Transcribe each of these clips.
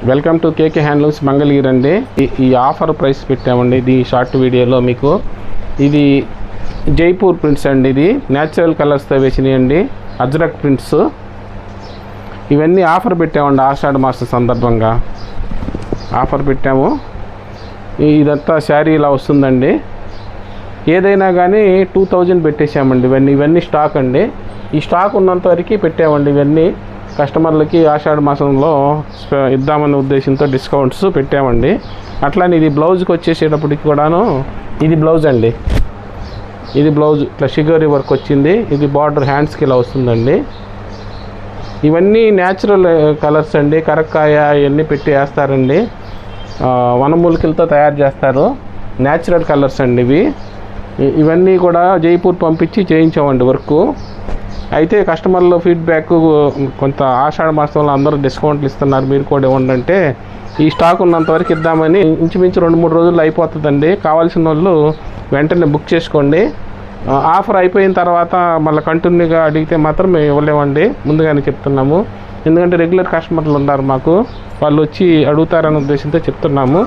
Welcome to KK handlooms Mangalagiri అండి. ఈ offer price పెట్టామండి ఇది షార్ట్ వీడియోలో మీకు. ఇది జైపూర్ ప్రింట్స్ అండి. ఇది న్యాచురల్ కలర్స్తో వేసినాయండి, అజ్రక్ ప్రింట్స్. ఇవన్నీ ఆఫర్ పెట్టామండి, ఆషాఢ మాస సందర్భంగా ఆఫర్ పెట్టాము. ఇదంతా శారీ ఇలా వస్తుందండి. ఏదైనా కానీ 2000 పెట్టేసామండి. ఇవన్నీ స్టాక్ అండి. ఈ స్టాక్ ఉన్నంత వరకు పెట్టామండి. ఇవన్నీ కస్టమర్లకి ఆషాఢ మాసంలో ఇద్దామనే ఉద్దేశంతో డిస్కౌంట్స్ పెట్టామండి. అట్లానే ఇది బ్లౌజ్కి వచ్చేసేటప్పటికి కూడాను ఇది బ్లౌజ్ అండి. ఇది బ్లౌజ్ ఇట్లా షిగోరీ వర్క్ వచ్చింది. ఇది బార్డర్ హ్యాండ్స్కి ఇలా వస్తుందండి. ఇవన్నీ న్యాచురల్ కలర్స్ అండి. కరక్కాయ ఇవన్నీ పెట్టి వేస్తారండి. వనమూలికలతో తయారు చేస్తారు. న్యాచురల్ కలర్స్ అండి ఇవి. ఇవన్నీ కూడా జైపూర్ పంపించి చేయించామండి వర్క్. అయితే కస్టమర్ల ఫీడ్బ్యాక్ కొంత ఆషాఢ మాసంలో అందరూ డిస్కౌంట్లు ఇస్తున్నారు, మీరు కూడా ఇవ్వండి అంటే ఈ స్టాక్ ఉన్నంత వరకు ఇద్దామని. ఇంచుమించు 2-3 రోజుల్లో అయిపోతుందండి. కావాల్సిన వాళ్ళు వెంటనే బుక్ చేసుకోండి. ఆఫర్ అయిపోయిన తర్వాత మళ్ళీ కంటిన్యూగా అడిగితే మాత్రం మేము ఇవ్వలేమండి, ముందుగానే చెప్తున్నాము. ఎందుకంటే రెగ్యులర్ కస్టమర్లు ఉన్నారు మాకు, వాళ్ళు వచ్చి అడుగుతారనే ఉద్దేశంతో చెప్తున్నాము.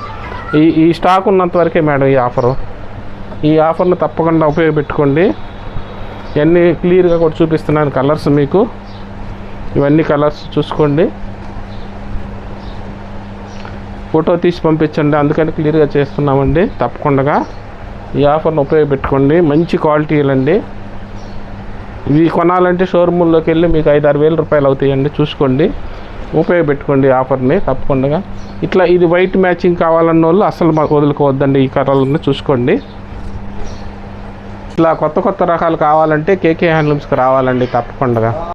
ఈ స్టాక్ ఉన్నంత వరకే మేడం ఈ ఆఫర్ను తప్పకుండా ఉపయోగపెట్టుకోండి. ఇవన్నీ క్లియర్గా కూడా చూపిస్తున్నాను కలర్స్ మీకు. ఇవన్నీ కలర్స్ చూసుకోండి, ఫోటో తీసి పంపించండి, అందుకని క్లియర్గా చేస్తున్నామండి. తప్పకుండా ఈ ఆఫర్ను ఉపయోగపెట్టుకోండి. మంచి క్వాలిటీలండి. ఇవి కొనాలంటే షోరూముల్లోకి వెళ్ళి మీకు 5-6 వేల రూపాయలు అవుతాయండి. చూసుకోండి, ఉపయోగపెట్టుకోండి ఆఫర్ని తప్పకుండా. ఇట్లా ఇది వైట్ మ్యాచింగ్ కావాలన్న వాళ్ళు అసలు వదులుకోవద్దండి. ఈ కలర్లను చూసుకోండి. ఇట్లా కొత్త రకాలు కావాలంటే కేకే హ్యాండ్లూమ్స్కి రావాలండి తప్పకుండా.